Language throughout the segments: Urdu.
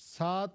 7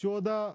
14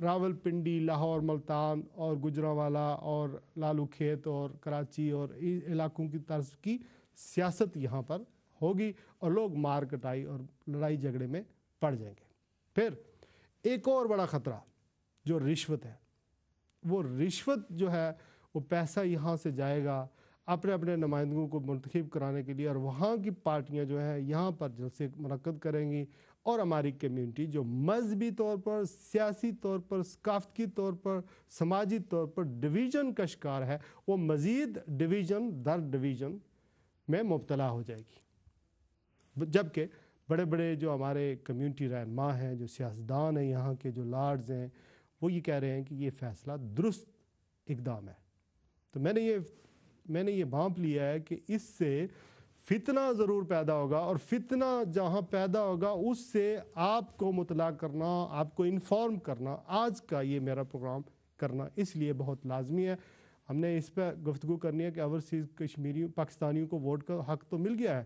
راولپنڈی، لاہور، ملتان اور گجرانوالہ اور لالو کھیت اور کراچی اور علاقوں کی طرز کی سیاست یہاں پر ہوگی اور لوگ مار کٹائی اور لڑائی جھگڑے میں پڑ جائیں گے۔ پھر ایک اور بڑا خطرہ جو رشوت ہے، وہ رشوت جو ہے وہ پیسہ یہاں سے جائے گا اپنے اپنے نمائندگوں کو منتخب کرانے کے لیے، اور وہاں کی پارٹیاں جو ہیں یہاں پر جلسے منعقد کریں گی، اور ہماری کمیونٹی جو مذہبی طور پر، سیاسی طور پر، ثقافتی طور پر، سماجی طور پر ڈویژن کا شکار ہے، وہ مزید ڈویژن در ڈویژن میں مبتلا ہو جائے گی۔ جبکہ بڑے بڑے جو ہمارے کمیونٹی رہنما ہیں، جو سیاستدان ہیں، یہاں کے جو لارڈز ہیں، وہ یہ کہہ رہے ہیں کہ یہ فیصلہ درست اقدام ہے۔ تو میں نے یہ بھانپ لیا ہے کہ اس سے فتنہ ضرور پیدا ہوگا، اور فتنہ جہاں پیدا ہوگا اس سے آپ کو مطلع کرنا، آپ کو انفارم کرنا، آج کا یہ میرا پروگرام کرنا اس لیے بہت لازمی ہے۔ ہم نے اس پہ گفتگو کرنی ہے کہ اوورسیز کشمیریوں پاکستانیوں کو ووٹ کا حق تو مل گیا ہے،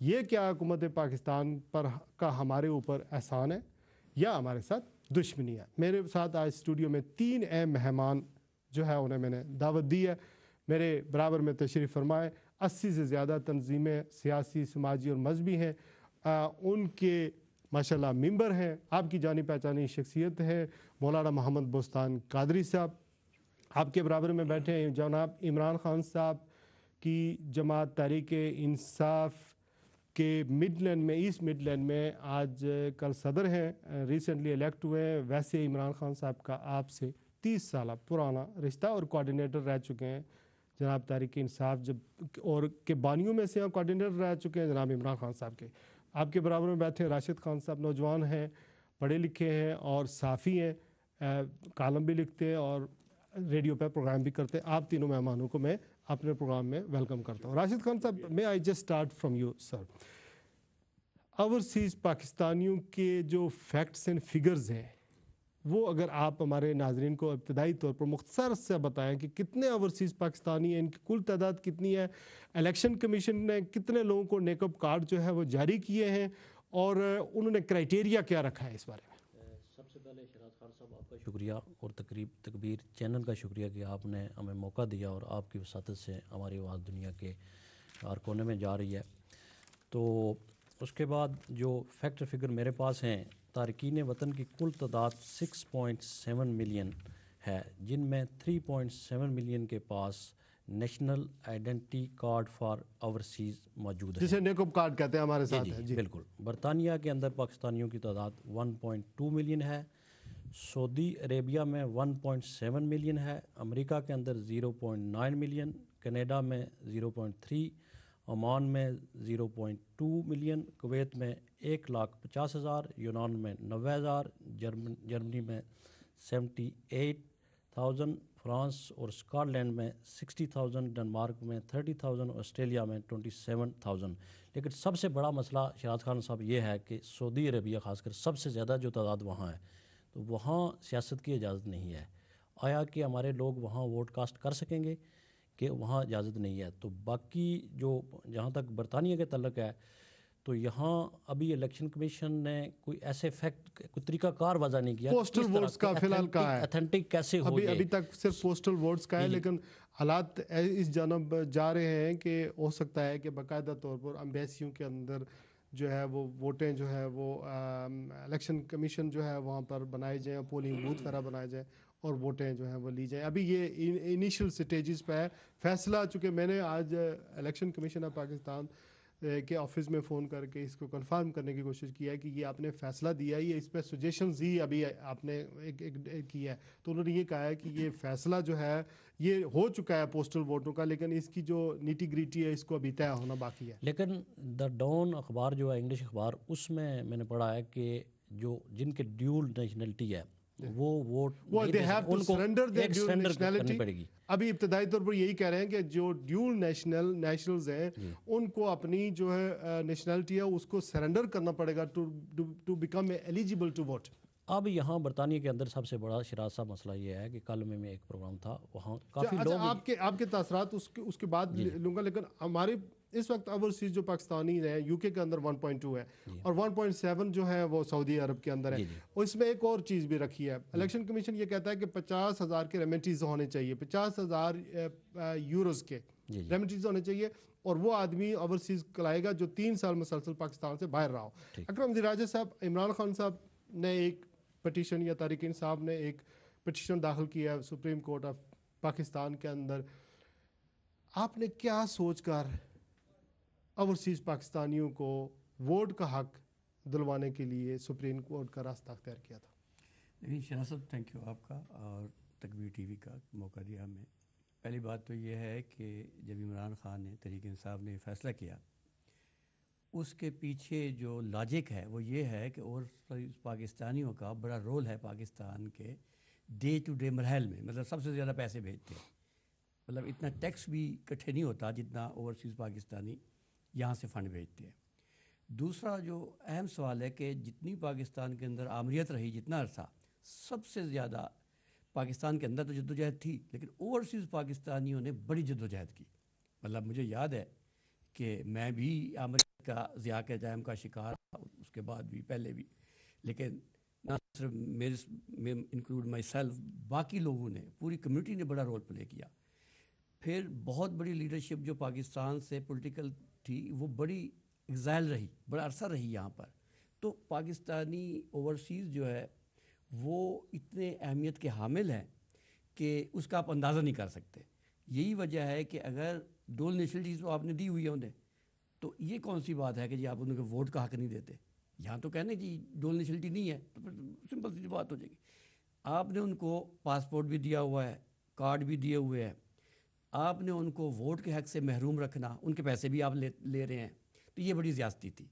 یہ کیا حکومت پاکستان پر کا ہمارے اوپر احسان ہے یا ہمارے ساتھ دشمنی ہے؟ میرے ساتھ آج اسٹوڈیو میں 3 اہم مہمان جو ہے انہیں میں نے دعوت دی ہے، میرے برابر میں تشریف فرمائے۔ 80 سے زیادہ تنظیمیں سیاسی، سماجی اور مذہبی ہیں، ان کے ماشاءاللہ ممبر ہیں۔ آپ کی جانی پہچانی شخصیت ہے مولانا محمد بوستان قادری صاحب۔ آپ کے برابر میں بیٹھے ہیں جناب عمران خان صاحب کی جماعت تحریک انصاف کے مڈ لینڈ میں، ایسٹ مڈ لینڈ میں آج کل صدر ہیں، ریسنٹلی الیکٹ ہوئے ہیں۔ ویسے عمران خان صاحب کا آپ سے 30 سالہ پرانا رشتہ اور کوارڈینیٹر رہ چکے ہیں جناب تحریک انصاف، جب اور کے بانیوں میں سے ہم کوارڈینیٹر رہ چکے ہیں جناب عمران خان صاحب کے۔ آپ کے برابر میں بیٹھے راشد خان صاحب، نوجوان ہیں، پڑھے لکھے ہیں اور صحافی ہیں، کالم بھی لکھتے ہیں اور ریڈیو پہ پروگرام بھی کرتے ہیں۔ آپ تینوں مہمانوں کو میں اپنے پروگرام میں ویلکم کرتا ہوں۔ راشد خان صاحب، میں I just start from you sir. Overseas پاکستانیوں کے جو فیکٹس اینڈ فگرز ہیں، وہ اگر آپ ہمارے ناظرین کو ابتدائی طور پر مختصر سے بتائیں کہ کتنے اوورسیز پاکستانی ہیں، ان کی کل تعداد کتنی ہے، الیکشن کمیشن نے کتنے لوگوں کو نیک اپ کارڈ جو ہے وہ جاری کیے ہیں، اور انہوں نے کرائٹیریا کیا رکھا ہے اس بارے میں؟ سب سے پہلے شہراز خان صاحب آپ کا شکریہ، اور تکبیر چینل کا شکریہ کہ آپ نے ہمیں موقع دیا اور آپ کی وساطت سے ہماری آواز دنیا کے ہر کونے میں جا رہی ہے۔ تو اس کے بعد جو فیکٹ فگر میرے پاس ہیں، تارکین وطن کی کل تعداد 6.7 ملین ہے، جن میں 3.7 ملین کے پاس national identity card for overseas موجود ہے، جسے نیک اپ کارڈ کہتے ہیں، ہمارے ساتھ ہے جی بالکل۔ برطانیہ کے اندر پاکستانیوں کی تعداد 1.2 ملین ہے، سعودی عربیہ میں 1.7 ملین ہے، امریکہ کے اندر 0.9 ملین، کینیڈا میں 0.3، عمان میں 0.2 ملین، کویت میں 1,50,000، یونان میں 90,000، جرمنی میں 78,000، فرانس اور اسکاٹ لینڈ میں 60,000، ڈنمارک میں 30,000، آسٹریلیا میں 27,000۔ لیکن سب سے بڑا مسئلہ شہراز خان صاحب یہ ہے کہ سعودی عربیہ خاص کر سب سے زیادہ جو تعداد وہاں ہے، تو وہاں سیاست کی اجازت نہیں ہے۔ آیا کہ ہمارے لوگ وہاں ووٹ کاسٹ کر سکیں گے کہ وہاں اجازت نہیں ہے؟ تو باقی جو جہاں تک برطانیہ کے تعلق ہے، تو یہاں ابھی الیکشن کمیشن نے کوئی ایسے فیکٹ، کوئی طریقہ کار وضع نہیں کیا پوسٹل ووٹس کا فی الحال کہا ہے، اتھینٹک کیسے ہو یہ۔ ابھی تک صرف پوسٹل ووٹس کا ہے، لیکن حالات اس جانب جا رہے ہیں کہ ہو سکتا ہے کہ باقاعدہ طور پر امبیسیوں کے اندر جو ہے وہ ووٹیں جو ہے وہ الیکشن کمیشن جو ہے وہاں پر بنائے جائیں، پولنگ بوتھ وغیرہ بنائے جائیں اور ووٹیں جو ہیں وہ لی جائیں۔ ابھی یہ انیشل سٹیجز پہ ہے فیصلہ، چونکہ میں نے آج الیکشن کمیشن آف پاکستان کے آفس میں فون کر کے اس کو کنفرم کرنے کی کوشش کی ہے کہ یہ آپ نے فیصلہ دیا ہے، یہ اس پہ سجیشنز ہی ابھی آپ نے کی ہے، تو انہوں نے یہ کہا ہے کہ یہ فیصلہ جو ہے یہ ہو چکا ہے پوسٹل ووٹوں کا، لیکن اس کی جو نیٹی گریٹی ہے اس کو ابھی طے ہونا باقی ہے۔ لیکن دا ڈون اخبار جو ہے انگلش اخبار، اس میں میں نے پڑھا ہے کہ جو جن کے ڈیول نیشنلٹی ہے وہ ووٹ ان کو ایک سرنڈر کرنی پڑے گی۔ ابھی ابتدائی طور پر یہی کہہ رہے ہیں کہ جو ڈیول نیشنلز ہیں ان کو اپنی جو ہے نیشنلٹی ہے اس کو سرنڈر کرنا پڑے گا to become eligible to vote. اب یہاں برطانیہ کے اندر سب سے بڑا شراز صاحب مسئلہ یہ ہے کہ کل میں ایک پروگرام تھا وہاں کافی اچھا لوگ آپ کے تاثرات اس کے بعد لوں گا، لیکن ہمارے اس وقت اوورسیز جو پاکستانی ہیں یو کے اندر 1.2 ہے اور 1.7 جو ہے وہ سعودی عرب کے اندر ہے. اور اس میں ایک اور چیز بھی رکھی ہے، الیکشن کمیشن یہ کہتا ہے کہ 50,000 کے ریمیٹیز ہونے چاہیے، 50,000 یوروز کے ریمیٹیز ہونے چاہیے، اور وہ آدمی اوورسیز کلائے گا جو 3 سال مسلسل پاکستان سے باہر رہا ہو. اکرم راجہ صاحب، عمران خان صاحب نے ایک پٹیشن یا طارق انصاف نے ایک پٹیشن داخل کیا ہے سپریم کورٹ آف پاکستان کے اندر. آپ نے کیا سوچ کر اوورسیز پاکستانیوں کو ووٹ کا حق دلوانے کے لیے سپریم کورٹ کا راستہ اختیار کیا تھا؟ نہیں شراز صاحب، تھینک یو آپ کا اور تکبیر ٹی وی کا موقع دیا ہمیں. پہلی بات تو یہ ہے کہ جب عمران خان نے تحریک انصاف نے فیصلہ کیا، اس کے پیچھے جو لاجک ہے وہ یہ ہے کہ اور پاکستانیوں کا بڑا رول ہے پاکستان کے ڈے ٹو ڈے مرحل میں، مطلب سب سے زیادہ پیسے بھیجتے ہیں، مطلب اتنا ٹیکس بھی اکٹھے نہیں ہوتا جتنا اوورسیز پاکستانی یہاں سے فنڈ بھیجتے ہیں. دوسرا جو اہم سوال ہے کہ جتنی پاکستان کے اندر آمریت رہی جتنا عرصہ، سب سے زیادہ پاکستان کے اندر تو جدوجہد تھی، لیکن اوورسیز پاکستانیوں نے بڑی جدوجہد کی. مطلب مجھے یاد ہے کہ میں بھی امریکہ کا ضیاء کے ٹائم کا شکار تھا، اس کے بعد بھی پہلے بھی، لیکن نہ صرف میرے انکلوڈ مائی سیلف، باقی لوگوں نے، پوری کمیونٹی نے بڑا رول پلے کیا. پھر بہت بڑی لیڈرشپ جو پاکستان سے پولیٹیکل تھی وہ بڑی ایگزائل رہی، بڑا عرصہ رہی یہاں پر. تو پاکستانی اوورسیز جو ہے وہ اتنے اہمیت کے حامل ہیں کہ اس کا آپ اندازہ نہیں کر سکتے. یہی وجہ ہے کہ اگر ڈول نیشنلٹیز تو آپ نے دی ہوئی ہے انہیں، تو یہ کون سی بات ہے کہ جی آپ ان کو ووٹ کا حق نہیں دیتے. یہاں تو کہنے جی ڈول نیشنلٹی نہیں ہے تو پھر سمپل سی بات ہو جائے گی. آپ نے ان کو پاسپورٹ بھی دیا ہوا ہے، کارڈ بھی دیے ہوئے ہیں، آپ نے ان کو ووٹ کے حق سے محروم رکھنا، ان کے پیسے بھی آپ لے رہے ہیں، تو یہ بڑی زیادتی تھی.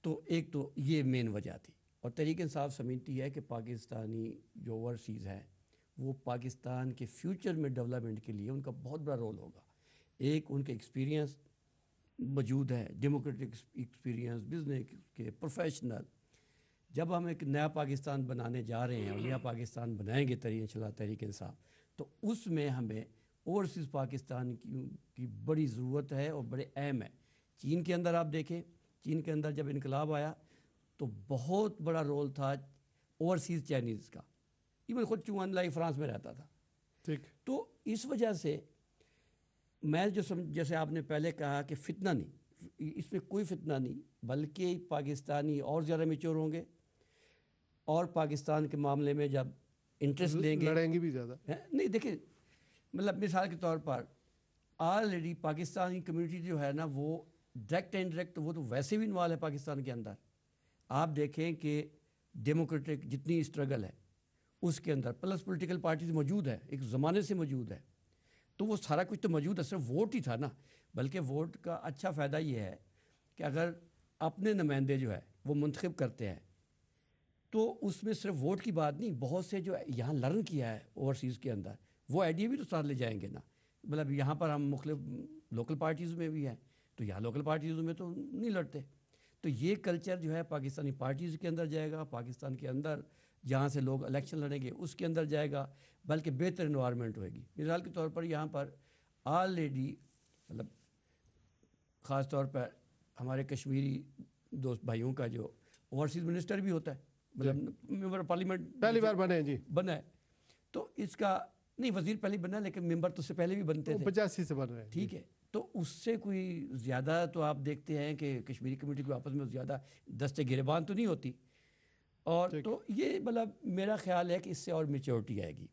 تو ایک تو یہ مین وجہ تھی. اور تحریک انصاف سمجھتی ہے کہ پاکستانی جو اوورسیز ہیں وہ پاکستان کے فیوچر میں ڈیولپمنٹ کے لیے ان کا بہت بڑا رول ہوگا. ایک ان کے ایکسپیرینس موجود ہے، ڈیموکریٹک ایکسپیرینس، بزنس کے، پروفیشنل. جب ہم ایک نیا پاکستان بنانے جا رہے ہیں اور نیا پاکستان بنائیں گے انشاءاللہ تحریک انصاف، تو اس میں ہمیں اوورسیز پاکستان کی بڑی ضرورت ہے اور بڑے اہم ہے. چین کے اندر آپ دیکھیں، چین کے اندر جب انقلاب آیا تو بہت بڑا رول تھا اوورسیز چائنیز کا. ایون خود چوہن لائی فرانس میں رہتا تھا. ٹھیک. تو اس وجہ سے میں جیسے آپ نے پہلے کہا کہ فتنہ نہیں، اس میں کوئی فتنہ نہیں، بلکہ پاکستانی اور زیادہ میچور ہوں گے اور پاکستان کے معاملے میں جب انٹرسٹ لیں گے، لڑیں گے بھی زیادہ. نہیں دیکھیں، مطلب مثال کے طور پر آلریڈی پاکستانی کمیونٹی جو ہے نا وہ ڈائریکٹ اینڈ ڈائریکٹ وہ تو ویسے بھی انوالو ہے پاکستان کے اندر. آپ دیکھیں کہ ڈیموکریٹک جتنی اسٹرگل ہے اس کے اندر پلس پولیٹیکل پارٹیز موجود ہے، ایک زمانے سے موجود ہے، تو وہ سارا کچھ تو موجود ہے، صرف ووٹ ہی تھا نا. بلکہ ووٹ کا اچھا فائدہ یہ ہے کہ اگر اپنے نمائندے جو ہے وہ منتخب کرتے ہیں تو اس میں صرف ووٹ کی بات نہیں، بہت سے جو یہاں لرن کیا ہے اوورسیز کے اندر وہ آئیڈیا بھی تو ساتھ لے جائیں گے نا. مطلب یہاں پر ہم مختلف لوکل پارٹیز میں بھی ہیں تو یہاں لوکل پارٹیز میں تو نہیں لڑتے. تو یہ کلچر جو ہے پاکستانی پارٹیز کے اندر جائے گا، پاکستان کے اندر جہاں سے لوگ الیکشن لڑیں گے اس کے اندر جائے گا، بلکہ بہتر انوائرمنٹ ہوئے گی. مثال کے طور پر یہاں پر آلریڈی مطلب خاص طور پر ہمارے کشمیری دوست بھائیوں کا جو اوورسیز منسٹر بھی ہوتا ہے، مطلب ممبر پارلیمنٹ پہلی بار بنے ہیں جی، بنا ہے. تو اس کا نہیں، وزیر پہلے بنا لیکن ممبر تو اس سے پہلے بھی بنتے تھے، 85 سے بن رہے ہیں. ٹھیک ہے. تو اس سے کوئی زیادہ تو آپ دیکھتے ہیں کہ کشمیری کمیونٹی کو آپس میں زیادہ دستے گریبان تو نہیں ہوتی. اور تو یہ مطلب میرا خیال ہے کہ اس سے اور میچورٹی آئے گی.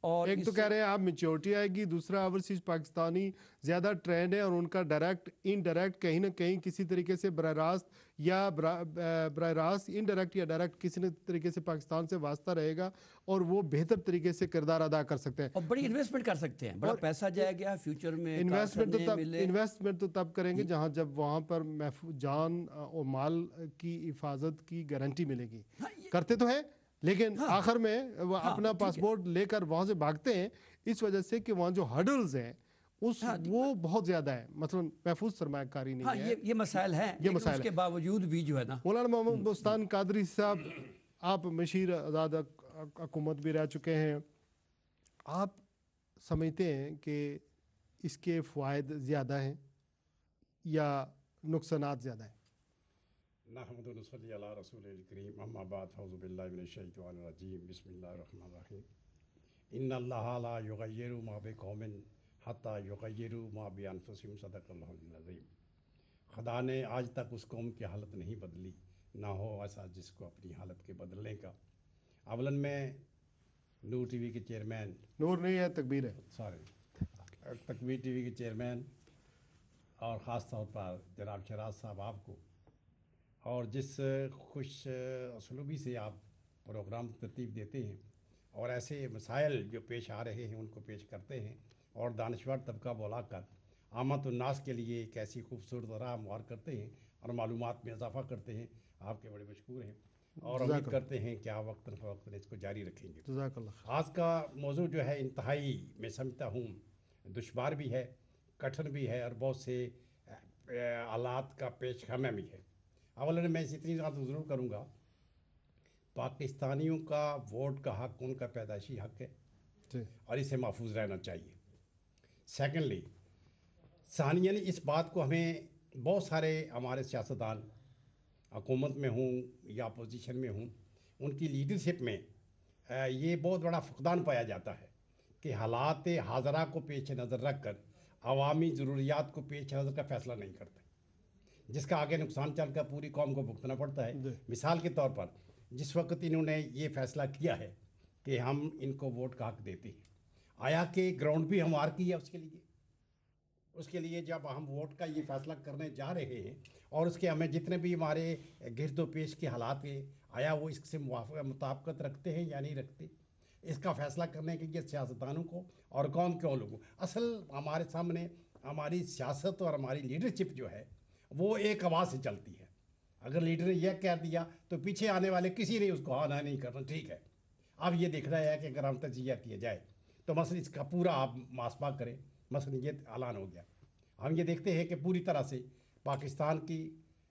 اور ایک تو کہہ رہے ہیں آپ میچورٹی آئے گی، دوسرا اوورسیز پاکستانی زیادہ ٹرینڈ ہے اور ان کا ڈائریکٹ انڈائریکٹ کہیں نہ کہیں کسی طریقے سے براہ راست یا براہ راست انڈائریکٹ یا ڈائریکٹ کسی نہ طریقے سے پاکستان سے واسطہ رہے گا اور وہ بہتر طریقے سے کردار ادا کر سکتے ہیں اور بڑی انویسٹمنٹ کر سکتے ہیں، بڑا پیسہ جائے گا فیوچر میں. انویسٹمنٹ تو تب کریں گے جہاں جب وہاں پر جان اور مال کی حفاظت کی گارنٹی ملے گی. کرتے تو ہیں لیکن آخر میں وہ اپنا پاسپورٹ لے کر وہاں سے بھاگتے ہیں اس وجہ سے کہ وہاں جو ہرڈلز ہیں وہ بہت زیادہ ہے، مثلا محفوظ سرمایہ کاری نہیں ہے. یہ مسائل ہیں، لیکن اس کے باوجود بھی جو ہے نا مولانا محمد بستان قادری صاحب آپ مشیر آزاد حکومت بھی رہ چکے ہیں، آپ سمجھتے ہیں کہ اس کے فوائد زیادہ ہیں یا نقصانات زیادہ ہیں؟ نحمد و نصلی علی رسول الکریم، اما بعد، اعوذ باللہ من الشیطان الرجیم، بسم اللہ الرحمن الرحیم۔ ان اللہ لا یغیر ما بقوم حتی یغیروا ما بانفسہم، صدق اللہ العظیم۔ خدا نے آج تک اس قوم کی حالت نہیں بدلی، نہ ہو ایسا جس کو اپنی حالت کے بدلنے کا۔ اولاً میں نور ٹی وی کے چیئرمین، نور نہیں ہے، تکبیر ہے، تکبیر ٹی وی کے چیئرمین اور خاص طور پر جناب شہراز صاحب آپ کو، اور جس خوش اسلوبی سے آپ پروگرام ترتیب دیتے ہیں اور ایسے مسائل جو پیش آ رہے ہیں ان کو پیش کرتے ہیں اور دانشور طبقہ بلا کر عامت الناس کے لیے ایک ایسی خوبصورت راہ ہموار کرتے ہیں اور معلومات میں اضافہ کرتے ہیں، آپ کے بڑے مشکور ہیں اور امید کرتے ہیں کہ آپ وقتاً فوقتاً اس کو جاری رکھیں گے۔ جزاک اللہ۔ آج کا موضوع جو ہے انتہائی میں سمجھتا ہوں دشوار بھی ہے، کٹھن بھی ہے اور بہت سے حالات کا پیش خیمہ بھی ہے۔ اولاً میں اتنی بات ضرور کروں گا، پاکستانیوں کا ووٹ کا حق ان کا پیدائشی حق ہے اور اسے محفوظ رہنا چاہیے۔ سیکنڈلی، ثانیاً اس بات کو ہمیں بہت سارے ہمارے سیاستدان حکومت میں ہوں یا اپوزیشن میں ہوں، ان کی لیڈرشپ میں یہ بہت بڑا فقدان پایا جاتا ہے کہ حالات حاضرہ کو پیش نظر رکھ کر عوامی ضروریات کو پیش نظر کا فیصلہ نہیں کرتے، جس کا آگے نقصان چل کر پوری قوم کو بھگتنا پڑتا ہے۔ مثال کے طور پر جس وقت انہوں نے یہ فیصلہ کیا ہے کہ ہم ان کو ووٹ کا حق دیتے ہیں، آیا کہ گراؤنڈ بھی ہموار کی ہے اس کے لیے جب ہم ووٹ کا یہ فیصلہ کرنے جا رہے ہیں اور اس کے ہمیں جتنے بھی ہمارے گرد و پیش کے حالات ہیں، آیا وہ اس سے مطابقت رکھتے ہیں یا نہیں رکھتے، اس کا فیصلہ کرنے کے لیے سیاستدانوں کو اور قوم کے لوگوں کو اصل ہمارے سامنے ہماری سیاست اور ہماری لیڈرشپ جو ہے وہ ایک آواز سے چلتی ہے۔ اگر لیڈر نے یہ کہہ دیا تو پیچھے آنے والے کسی نے اس کو ہاں نہیں کرنا، ٹھیک ہے۔ اب یہ دیکھ رہا ہے کہ اگر ہم تجزیہ کیا جائے تو مثلا اس کا پورا آپ محاسبہ کریں، مثلا یہ اعلان ہو گیا، ہم یہ دیکھتے ہیں کہ پوری طرح سے پاکستان کی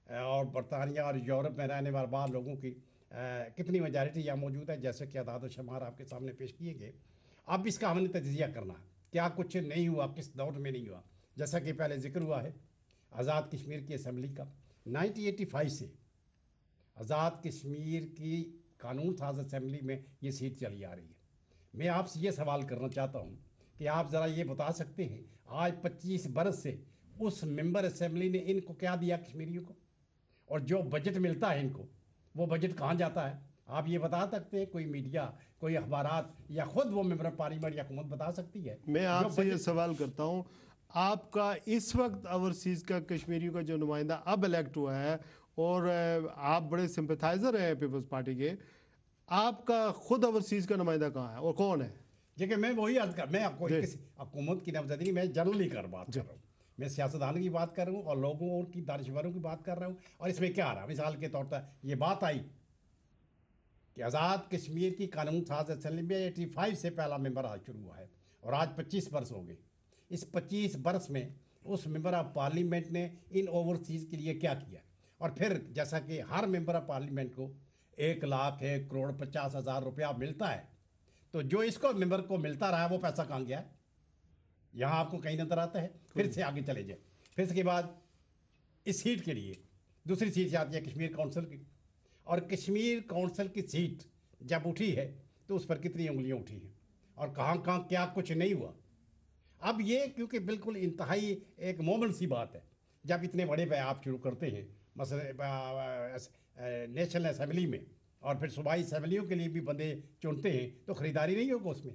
اور برطانیہ اور یورپ میں رہنے والے بعض لوگوں کی کتنی میجارٹی یہاں موجود ہے، جیسے کہ اعداد و شمار آپ کے سامنے پیش کیے گئے۔ اب اس کا ہم نے تجزیہ کرنا ہے، کیا کچھ نہیں ہوا، کس دور میں نہیں ہوا۔ جیسا کہ پہلے ذکر ہوا ہے آزاد کشمیر کی اسمبلی کا، 1985 سے آزاد کشمیر کی قانون ساز اسمبلی میں یہ سیٹ چلی آ رہی ہے۔ میں آپ سے یہ سوال کرنا چاہتا ہوں کہ آپ ذرا یہ بتا سکتے ہیں آج 25 برس سے اس ممبر اسمبلی نے ان کو کیا دیا کشمیریوں کو، اور جو بجٹ ملتا ہے ان کو وہ بجٹ کہاں جاتا ہے؟ آپ یہ بتا سکتے ہیں؟ کوئی میڈیا، کوئی اخبارات یا خود وہ ممبر پارلیمنٹ یا حکومت بتا سکتی ہے؟ میں آپ سے یہ سوال کرتا ہوں، آپ کا اس وقت اوورسیز کا کشمیریوں کا جو نمائندہ اب الیکٹ ہوا ہے اور آپ بڑے سمپیتھائزر ہیں پیپلز پارٹی کے، آپ کا خود اوورسیز کا نمائندہ کہاں ہے اور کون ہے؟ دیکھیں میں وہی عرض کر، میں کوئی کسی حکومت کی نامزدگی میں جنرلی بات کر رہا ہوں، میں سیاستدانوں کی بات کر رہا ہوں اور لوگوں اور کی دانشوروں کی بات کر رہا ہوں۔ اور اس میں کیا آ رہا، مثال کے طور پر یہ بات آئی کہ آزاد کشمیر کی قانون ساز اسمبلی میں 85 سے پہلا ممبر آج شروع ہوا ہے اور آج 25 برس ہو گئے۔ اس 25 برس میں اس ممبر آف پارلیمنٹ نے ان اوورسیز کے لیے کیا کیا، اور پھر جیسا کہ ہر ممبر آف پارلیمنٹ کو 1 لاکھ 1 کروڑ 50 ہزار روپیہ ملتا ہے، تو جو اس کو ممبر کو ملتا رہا وہ پیسہ کہاں گیا ہے؟ یہاں آپ کو کہیں نظر آتا ہے؟ پھر سے آگے چلے جائیں، پھر اس کے بعد اس سیٹ کے لیے دوسری سیٹ آتی ہے کشمیر کونسل کی، اور کشمیر کونسل کی سیٹ جب اٹھی ہے تو اس پر کتنی انگلیاں اٹھی ہیں اور کہاں کہاں کیا کچھ نہیں ہوا۔ اب یہ کیونکہ بالکل انتہائی ایک مومنٹ سی بات ہے، جب اتنے بڑے پہ آپ شروع کرتے ہیں مثلا نیشنل اسمبلی میں اور پھر صوبائی اسمبلیوں کے لیے بھی بندے چنتے ہیں، تو خریداری نہیں ہوگا اس میں؟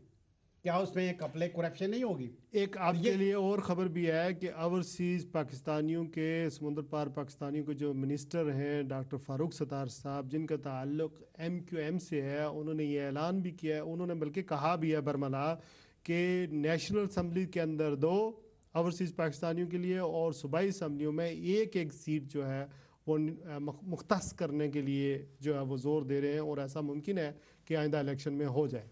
کیا اس میں ایک اپلے کرپشن نہیں ہوگی؟ ایک آپ کے لیے اور خبر بھی ہے کہ اوورسیز پاکستانیوں کے، سمندر پار پاکستانیوں کے جو منسٹر ہیں ڈاکٹر فاروق ستار صاحب، جن کا تعلق MQM سے ہے، انہوں نے یہ اعلان بھی کیا ہے، انہوں نے بلکہ کہا بھی ہے برملا کہ نیشنل اسمبلی کے اندر 2 اوورسیز پاکستانیوں کے لیے اور صوبائی اسمبلیوں میں ایک سیٹ جو ہے وہ مختص کرنے کے لیے جو ہے وہ زور دے رہے ہیں، اور ایسا ممکن ہے کہ آئندہ الیکشن میں ہو جائے۔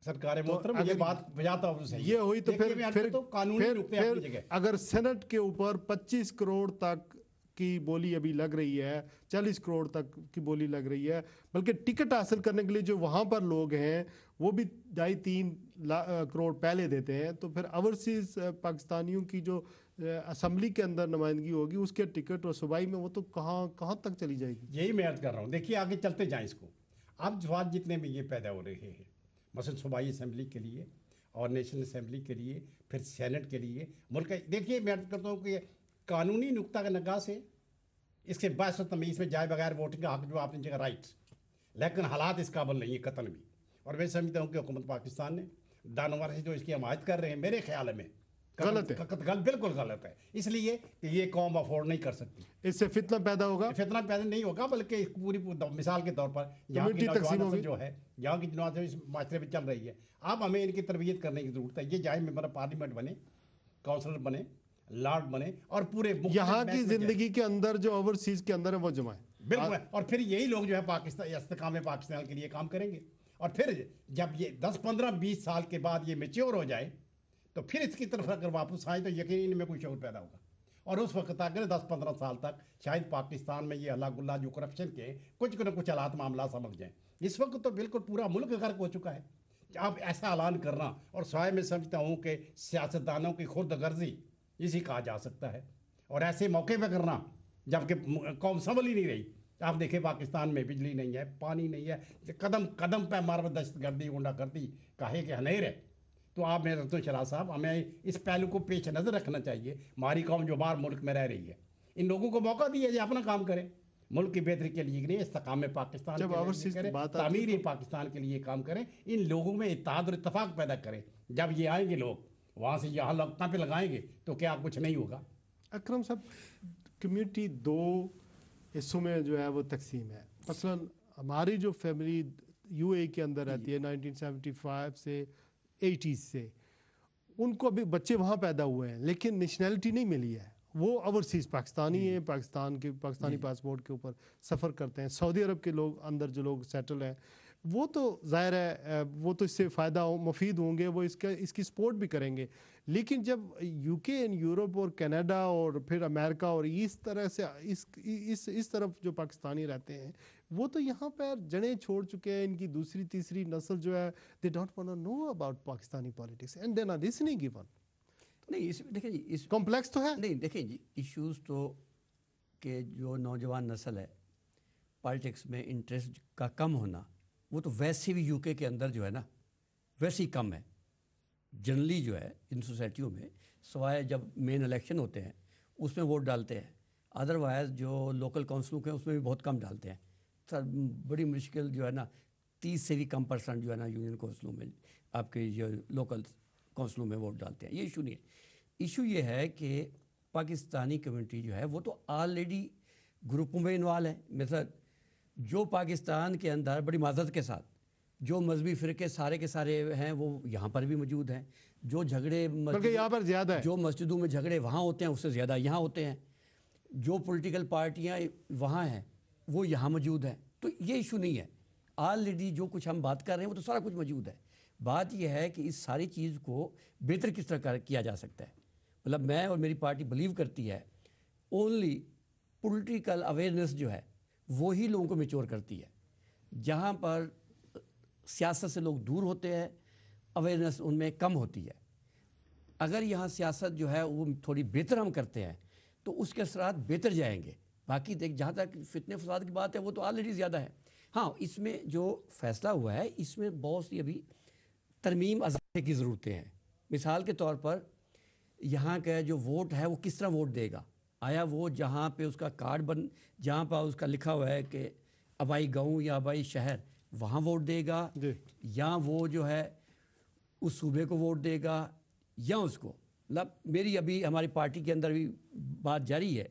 سرکار محترم یہ بات بجاتا ہوں صحیح یہ ہوئی تو پھر قانونی نقطے اپنی جگہ۔ اگر سینٹ کے اوپر 25 کروڑ تک کی بولی ابھی لگ رہی ہے, 40 کروڑ تک کی بولی لگ رہی ہے, بلکہ ٹکٹ حاصل کرنے کے لیے جو وہاں پر لوگ ہیں وہ بھی 2.5-3 کروڑ پہلے دیتے ہیں. تو پھر اوورسیز پاکستانیوں کی جو اسمبلی کے اندر نمائندگی ہوگی اس کے ٹکٹ اور صوبائی میں وہ تو کہاں تک چلی جائے گی. یہی میں عرض کر رہا ہوں. دیکھیے آگے چلتے جائیں اس کو. اب سوال جتنے بھی یہ پیدا ہو رہے ہیں مثلا صوبائی اسمبلی کے لیے اور نیشنل اسمبلی کے لیے, پھر سینٹ کے لیے, ملک, دیکھیے میں عرض کرتا ہوں کہ قانونی نقطہ کا نگاہ سے اس کے باعث و تمیز میں جائے بغیر ووٹنگ کا حق جو آپ نے جگہ رائٹ, لیکن حالات اس قابل نہیں ہے قطن بھی. اور میں سمجھتا ہوں کہ حکومت پاکستان نے دانوار سے جو اس کی حمایت کر رہے ہیں میرے خیال میں غلط ہے, بالکل غلط ہے, اس لیے کہ یہ قوم افورڈ نہیں کر سکتی. اس سے فتنہ پیدا ہوگا, فتنہ پیدا نہیں ہوگا بلکہ پوری مثال کے طور پر یہاں کی نوجوان نسل جو ہے, یہاں کی نوجوان اس معاشرے میں چل رہی ہے, اب ہمیں ان کی تربیت کرنے کی ضرورت ہے. یہ جائے ممبر پارلیمنٹ بنے, کونسلر بنے, لارڈ بنے, اور پورے یہاں کی زندگی کے اندر جو اوورسیز کے اندر ہے وہ جمع ہے. بالکل, اور پھر یہی لوگ جو ہے پاکستان استحکام پاکستان کے لیے کام کریں گے. اور پھر جب یہ 10-15-20 سال کے بعد یہ میچور ہو جائے تو پھر اس کی طرف اگر واپس آئیں تو یقیناً ان میں کوئی شعور پیدا ہوگا. اور اس وقت اگر 10-15 سال تک شاید پاکستان میں یہ اللہ گلہ جو کرپشن کے کچھ نہ کچھ حالات معاملات سمجھ جائیں. اس وقت تو بالکل پورا ملک غرق ہو چکا ہے. اب ایسا اعلان کرنا, اور سوائے میں سمجھتا ہوں کہ سیاستدانوں کی خود غرضی اسی کہا جا سکتا ہے, اور ایسے موقع پہ کرنا جبکہ قوم سنبھل ہی نہیں رہی. آپ دیکھیں پاکستان میں بجلی نہیں ہے, پانی نہیں ہے, قدم قدم پہ ہمارا دہشت گردی غنڈہ گردی کہے کہ ہنیر ہے. تو آپ میں رتن شراح صاحب ہمیں اس پہلو کو پیش نظر رکھنا چاہیے. ہماری قوم جو باہر ملک میں رہ رہی ہے, ان لوگوں کو موقع دیا جائے اپنا کام کریں, ملک کی بہتری کے لیے نہیں, استحکام پاکستان کے لیے کریں, تعمیر پاکستان کے لیے کام کریں. ان لوگوں میں اتحاد اور اتفاق پیدا کریں. جب یہ آئیں گے لوگ وہاں سے یہاں لگتا پہ لگائیں گے تو کیا کچھ نہیں ہوگا. اکرم صاحب, کمیونٹی 2 حصوں میں جو ہے وہ تقسیم ہے. مثلا ہماری جو فیملی یو اے کے اندر رہتی ہے 1975 سے 80s سے, ان کو ابھی بچے وہاں پیدا ہوئے ہیں لیکن نیشنلٹی نہیں ملی ہے, وہ اوورسیز پاکستانی ہیں, پاکستانی پاسپورٹ کے اوپر سفر کرتے ہیں. سعودی عرب کے لوگ اندر جو لوگ سیٹل ہیں وہ تو ظاہر ہے وہ تو اس سے فائدہ مفید ہوں گے, وہ اس کی سپورٹ بھی کریں گے. لیکن جب یو کے اینڈ یورپ اور کینیڈا اور پھر امریکہ اور اس طرح سے اس طرف جو پاکستانی رہتے ہیں وہ تو یہاں پر جڑیں چھوڑ چکے ہیں. ان کی دوسری تیسری نسل جو ہے they don't want to know about Pakistani politics and they're not listening even. نہیں اس دیکھیں جی, اس کمپلیکس تو ہے. نہیں دیکھیں جی, ایشوز تو کہ جو نوجوان نسل ہے پالیٹکس میں انٹرسٹ کا کم ہونا, وہ تو ویسے بھی یو کے اندر جو ہے نا ویسے ہی کم ہے جنرلی جو ہے ان سوسائٹیوں میں, سوائے جب مین الیکشن ہوتے ہیں اس میں ووٹ ڈالتے ہیں, ادروائز جو لوکل کونسلوں کے اس میں بھی بہت کم ڈالتے ہیں. سر بڑی مشکل جو ہے نا 30 سے بھی کم % جو ہے نا یونین کونسلوں میں آپ کے جو لوکل کونسلوں میں ووٹ ڈالتے ہیں. یہ ایشو نہیں ہے. ایشو یہ ہے کہ پاکستانی کمیونٹی جو ہے وہ تو آلریڈی گروپوں میں انوالو ہے. مثلا جو پاکستان کے اندر بڑی معذرت کے ساتھ جو مذہبی فرقے سارے کے سارے ہیں وہ یہاں پر بھی موجود ہیں. جو جھگڑے یہاں پر زیادہ ہے, جو مسجدوں میں جھگڑے وہاں ہوتے ہیں اس سے زیادہ یہاں ہوتے ہیں. جو پولیٹیکل پارٹیاں وہاں ہیں وہ یہاں موجود ہیں. تو یہ ایشو نہیں ہے. آلریڈی جو کچھ ہم بات کر رہے ہیں وہ تو سارا کچھ موجود ہے. بات یہ ہے کہ اس ساری چیز کو بہتر کس طرح کیا جا سکتا ہے. مطلب میں اور میری پارٹی بلیو کرتی ہے اونلی پولیٹیکل اویئرنیس جو ہے وہی لوگوں کو میچور کرتی ہے. جہاں پر سیاست سے لوگ دور ہوتے ہیں اویئرنیس ان میں کم ہوتی ہے. اگر یہاں سیاست جو ہے وہ تھوڑی بہتر ہم کرتے ہیں تو اس کے اثرات بہتر جائیں گے. باقی دیکھ جہاں تک فتنے فساد کی بات ہے وہ تو آلریڈی زیادہ ہے. ہاں اس میں جو فیصلہ ہوا ہے اس میں بہت سی ابھی ترمیم اضافے کی ضرورتیں ہیں. مثال کے طور پر یہاں کا جو ووٹ ہے وہ کس طرح ووٹ دے گا. آیا وہ جہاں پہ اس کا کارڈ جہاں پر اس کا لکھا ہوا ہے کہ آبائی گاؤں یا آبائی شہر وہاں ووٹ دے گا, یا وہ جو ہے اس صوبے کو ووٹ دے گا یا اس کو. مطلب میری ابھی ہماری پارٹی کے اندر بھی بات جاری ہے.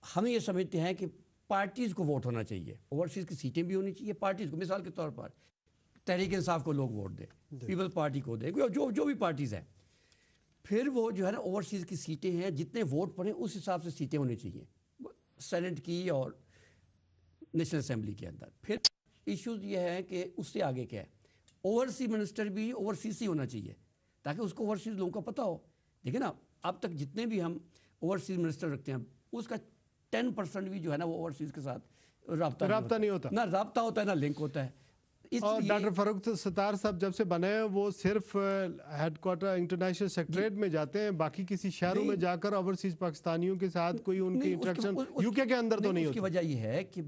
ہم یہ سمجھتے ہیں کہ پارٹیز کو ووٹ ہونا چاہیے, اوورسیز کی سیٹیں بھی ہونی چاہیے پارٹیز کو. مثال کے طور پر تحریک انصاف کو لوگ ووٹ دیں, پیپلز پارٹی کو دیں, جو بھی پارٹیز ہیں. پھر وہ جو ہے نا اوورسیز کی سیٹیں ہیں جتنے ووٹ پڑیں اس حساب سے سیٹیں ہونی چاہیے سینٹ کی اور نیشنل اسمبلی کے اندر. پھر ایشوز یہ ہے کہ اس سے آگے کیا ہے, اوورسیز منسٹر بھی اوورسیز ہی ہونا چاہیے تاکہ اس کو اوورسیز لوگوں کو پتہ ہو. دیکھیں نا اب تک جتنے بھی ہم اوورسیز منسٹر رکھتے ہیں اس کا 10% بھی جو ہے نا وہ اوورسیز کے ساتھ رابطہ نہیں ہوتا، نہ رابطہ ہوتا ہے نہ لنک ہوتا ہے. اور ڈاکٹر فاروق ستار صاحب جب سے بنے ہیں وہ صرف ہیڈ کوارٹر انٹرنیشنل سیکٹریٹ میں جاتے ہیں، باقی کسی شہروں میں جا کر اوورسیز پاکستانیوں کے ساتھ کوئی ان کی انٹریکشن یو کے اندر تو نہیں ہوتی. اس کی وجہ یہ ہے کہ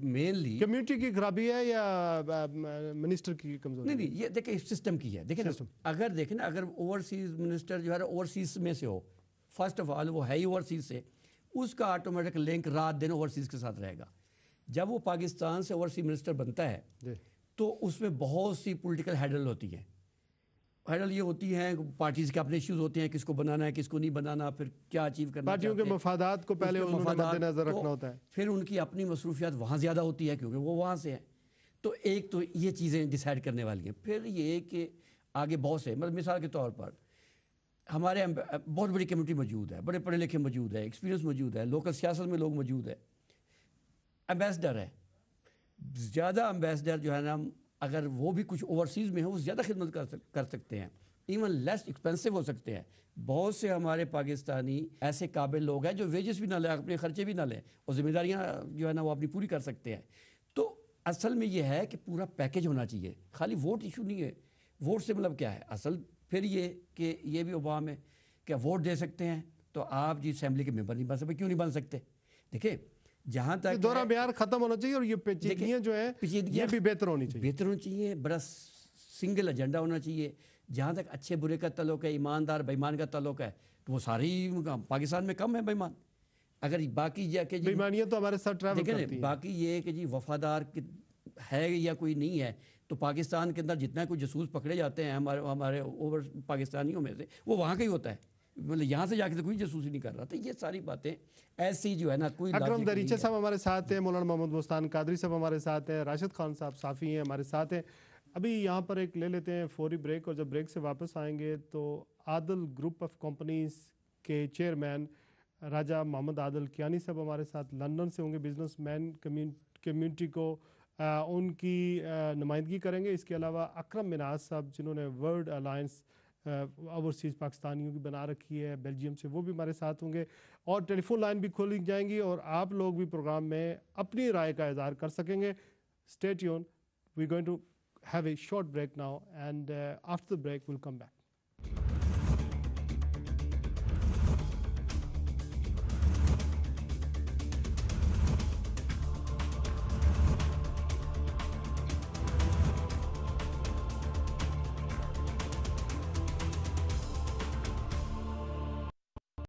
مینلی کمیونٹی کی خرابی ہے یا منسٹر کی کمزوری؟ نہیں یہ دیکھیں سسٹم کی ہے. دیکھیں اگر دیکھیں نا اگر اوورسیز منسٹر جو ہے اوورسیز میں سے ہو، فرسٹ آف آل وہ ہے ہی اوورسیز سے، اس کا آٹومیٹک لنک رات دن اوورسیز کے ساتھ رہے گا. جب وہ پاکستان سے اوورسیز منسٹر بنتا ہے تو اس میں بہت سی پولیٹیکل ہیڈل ہوتی ہیں. ہیڈل یہ ہوتی ہیں پارٹیز کے اپنے ایشوز ہوتے ہیں، کس کو بنانا ہے کس کو نہیں بنانا، پھر کیا اچیو کرنا، پارٹیوں کے مفادات کو پہلے انہوں نے مد نظر رکھنا ہوتا ہے. پھر ان کی اپنی مصروفیات وہاں زیادہ ہوتی ہے کیونکہ وہ وہاں سے ہیں. تو ایک تو یہ چیزیں ڈیسائیڈ کرنے والی ہیں. پھر یہ کہ آگے بہت سے مثال کے طور پر ہمارے بہت بڑی کمیونٹی موجود ہے، بڑے پڑھے لکھے موجود ہے، ایکسپیرینس موجود ہے، لوکل سیاست میں لوگ موجود ہے. ایمبیسڈر ہے، زیادہ ایمبیسڈر جو ہے نا اگر وہ بھی کچھ اوورسیز میں ہیں وہ زیادہ خدمت کر سکتے ہیں، ایون لیس ایکسپینسو ہو سکتے ہیں. بہت سے ہمارے پاکستانی ایسے قابل لوگ ہیں جو ویجز بھی نہ لیں، اپنے خرچے بھی نہ لیں اور ذمہ داریاں جو ہے نا وہ اپنی پوری کر سکتے ہیں. تو اصل میں یہ ہے کہ پورا پیکج ہونا چاہیے، خالی ووٹ ایشو نہیں ہے. ووٹ سے مطلب کیا ہے اصل پھر یہ کہ یہ بھی عوام ہے کہ ووٹ دے سکتے ہیں تو آپ جی اسمبلی کے ممبر نہیں بن سکتے. کیوں نہیں بن سکتے؟ دیکھیں جہاں تک دورہ بیار ختم ہونا چاہیے اور یہ پیچیدگیاں جو ہیں یہ بھی بہتر ہونی چاہیے. بہتر ہونی چاہیے، بڑا سنگل ایجنڈا ہونا چاہیے. جہاں تک اچھے برے کا تعلق ہے، ایماندار بے ایمان کا تعلق ہے تو وہ ساری پاکستان میں کم ہے بے ایمان. اگر باقی جا کے بے ایمانیاں تو ہمارے ساتھ ٹریول کرتی ہیں. باقی یہ کہ جی وفادار ہے یا کوئی نہیں ہے، تو پاکستان کے اندر جتنا کوئی جاسوس پکڑے جاتے ہیں ہمارے اوور پاکستانیوں میں سے وہ وہاں کا ہی ہوتا ہے. مطلب یہاں سے جا کے تو کوئی جاسوسی نہیں کر رہا. تو یہ ساری باتیں ایسی جو ہے نا کوئی اکرم دریچہ صاحب ہمارے ساتھ ہیں، مولانا محمد بستان قادری صاحب ہمارے ساتھ ہیں، راشد خان صاحب صافی ہیں ہمارے ساتھ ہیں. ابھی یہاں پر ایک لے لیتے ہیں فوری بریک، اور جب بریک سے واپس آئیں گے تو عادل گروپ آف کمپنیز کے چیئرمین راجہ محمد عادل کیانی صاحب ہمارے ساتھ لندن سے ہوں گے، بزنس مین کمیونٹی کو ان کی نمائندگی کریں گے. اس کے علاوہ اکرم مناز صاحب جنہوں نے ورلڈ الائنس اوورسیز پاکستانیوں کی بنا رکھی ہے بیلجیم سے، وہ بھی ہمارے ساتھ ہوں گے. اور ٹیلی فون لائن بھی کھولی جائیں گی اور آپ لوگ بھی پروگرام میں اپنی رائے کا اظہار کر سکیں گے. Stay tune, we going to have a short break now, and after the break we'll come back.